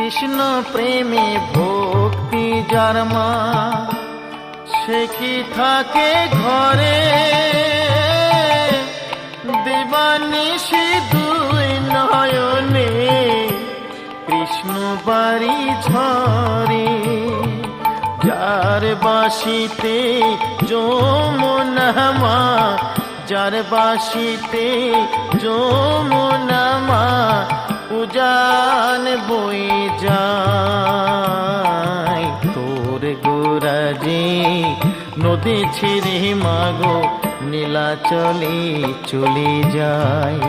কৃষ্ণ প্রেমে ভক্তি যার মা, সে কি থাকে ঘরে, দিবানিশি দুই নয়নে কৃষ্ণ বাড়ি ঝরে। যার বাসিতে যমুনা মা, যার বাসিতে যমুনা মা, উজান বয়ে যায়। তোর গোরাজে নদী ছিঁড়ে মাগো নীলাচলে চলে যায়।